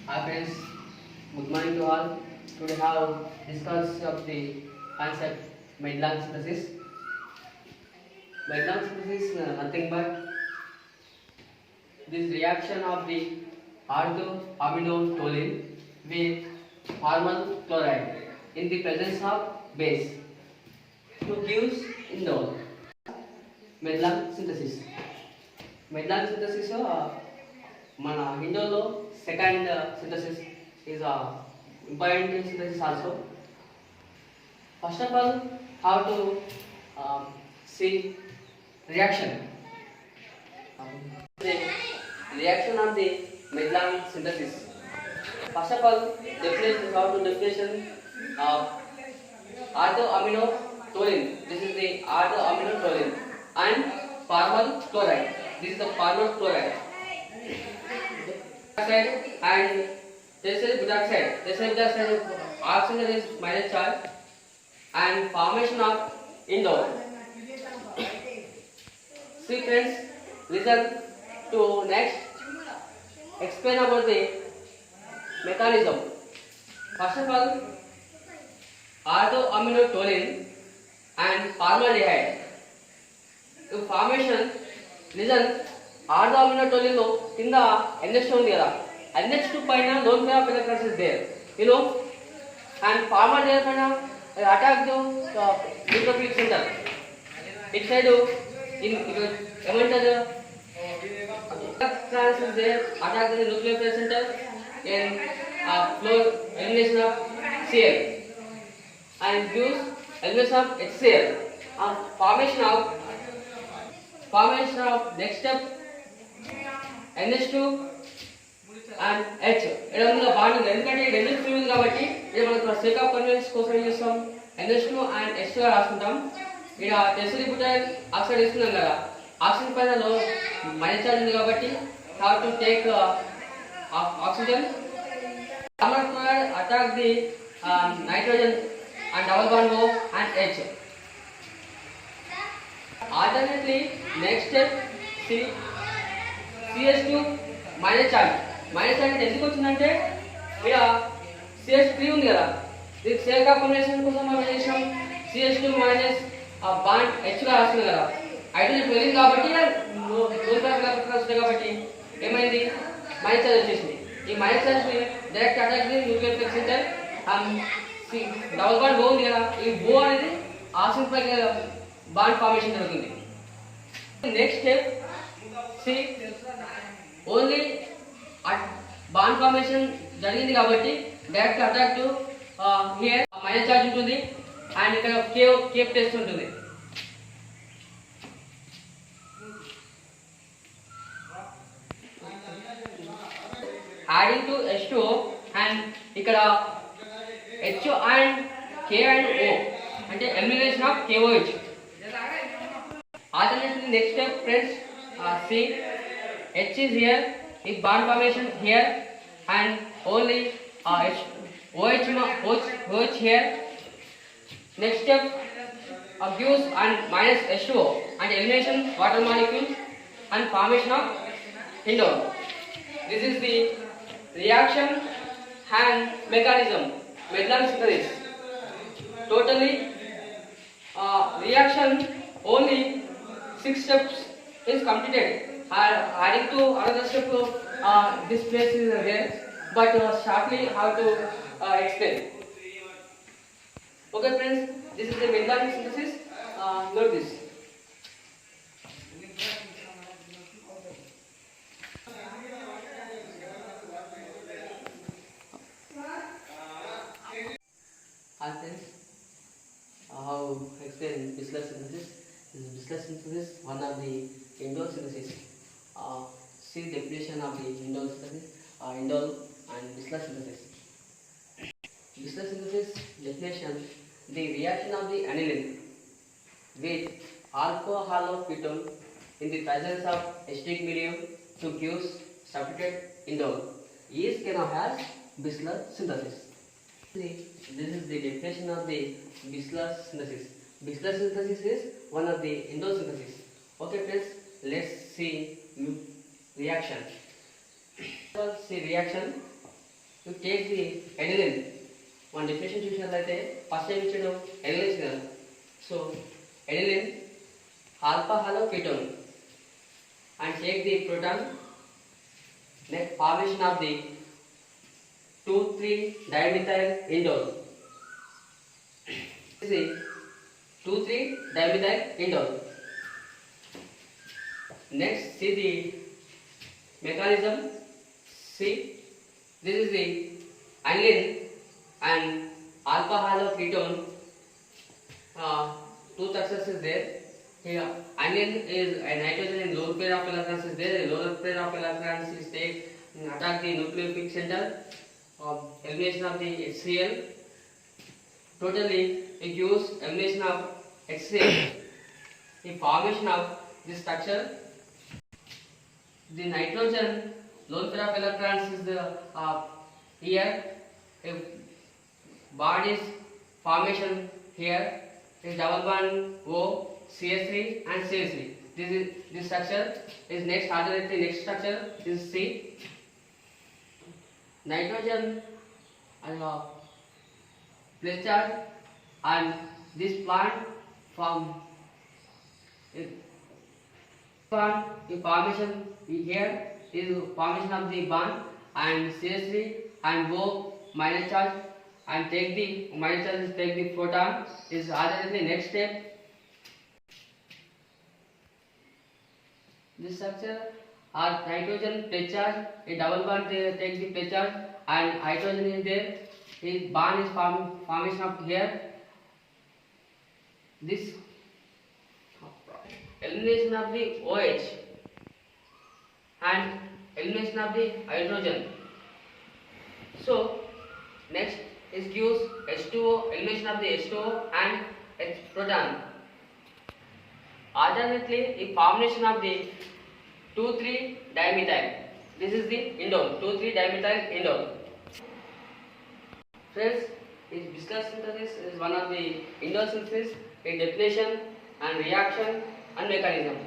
Hi friends, good morning to all. Today I have discussed of the concept Maillard synthesis. Maillard synthesis is nothing but this reaction of the orthoaminotoluene with formal chloride in the presence of base to gives indole Maillard synthesis. Maillard synthesis మన ఇండోలో second synthesis is important synthesis also. First of all how to see reaction. The reaction of the Maillard synthesis. First of all, definition how to definition of orthoaminotoluene. This is the orthoaminotoluene and formal chloride. This is the formal chloride. Oxide and tertiary butoxide. Tertiary butoxide oxygen is minus charge and formation of indole. See friends, listen to next. Explain about the mechanism. First of all, orthoaminotoluene and formaldehyde. The formation, listen. orthoaminotoluene లో కింద NH2 ఉంది కదా, NH2 పైన lone pair of electrons is there, you know, and formaldehyde పైన attack the neutrophilic center. It side in enter electrons is there, attack the nuclear center and flow elimination of Cl and gives elimination of HCl. Formation of next step NH2 and H. ఎడమలో bond ఉంది, ఎందుకంటే ఇది NH2 ఉంది కాబట్టి ఇది మనకు sake of convenience కోసం ఏం చేస్తాం, NH2 and H2 గా రాసుకుంటాం. ఇక్కడ టెర్షియరీ బ్యూటైల్ ఆక్సైడ్ ఇస్తున్నాం కదా, ఆక్సిజన్ పైన మైనస్ చార్జ్ ఉంది కాబట్టి have to take oxygen. Carbon chloride attack the nitrogen and double bond O and H. Alternately, next step CH2 minus charge. Minus charge ఎందుకు వచ్చిందంటే ఇక్కడ CH3 ఉంది కదా, ఇది సేక్ ఆఫ్ కన్వర్షన్ కోసం మనం ఏం చేసాం, CH2 మైనస్ బాండ్ H గా రాస్తుంది కదా, హైడ్రోజన్ వెళ్ళింది కాబట్టి కాబట్టి ఏమైంది, మైనస్ చార్జ్ వచ్చేసింది. ఈ మైనస్ చార్జ్ ని direct attack the nuclear centre double bond బో ఉంది కదా, ఈ బో అనేది ఆక్సిజన్ పై బాండ్ ఫార్మేషన్ జరుగుతుంది. Next step only bond formation జరిగింది కాబట్టి direct attack to hear minus charge ఉంటుంది అండ్ ఇక్కడ కేవ్ టెస్ట్ ఉంటుంది. యాడింగ్ టు H2O అండ్ ఇక్కడ H and K and O అంటే elimination of KOH. Alternatively, next step friends, see H is here, is bond formation here and only OH here. Next step gives and minus H2O and elimination water molecules and formation of indole. This is the reaction and mechanism. Maillard synthesis. Totally reaction only 6 steps is completed. Adding to another step, this place is there, but shortly how to explain. Okay friends, this is the Maillard synthesis. Note this. Hi friends, how explain Bisler synthesis? This is Bisler synthesis, one of the indole synthesis. See definition of the indole synthesis, indole and Bisler synthesis. Bisler synthesis definition: the reaction of the aniline with alcoholophenol in the presence of acidic medium to give substituted indole is cannot has Bisler synthesis. This is the definition of the Bisler synthesis. Bisler synthesis is one of the indole synthesis. Okay friends, let's see reaction. See reaction. you take the aniline. One definition చూసినట్లయితే first time ఇచ్చాడు aniline కదా. So aniline alpha hello ketone and take the proton, next formation of the 2,3 dimethyl indole. This is 2,3 dimethyl indole. Next, see the mechanism. See, this is the aniline and alpha halo ketone. Two success is there. Here, aniline is a nitrogen in lower pair of electrons is there. A lower pair of electrons is take attack the nucleophilic center of elimination of the HCl. Totally, it gives elimination of HCl. The formation of this structure. The nitrogen lone pair of electrons is the here. A bond is formation here. Is double bond O. CH3 and CH3. This structure is next alternative. Next structure is C. Nitrogen place charge and this plant form the formation here is formation of the bond and CH3 and both minus charge and take the minus charge is take the proton is alternative. Next step. This structure are nitrogen plus charge, a double bond take the plus charge and hydrogen is there. His bond is formation of here. This elimination of the OH and elimination of the hydrogen. So next is gives H2O, elimination of the H2O and H proton. Alternately, the formation of the 2,3 dimethyl. This is the indole. 2,3 dimethyl indole. Friends, viscous synthesis is one of the indole synthesis, a definition and reaction and mechanism.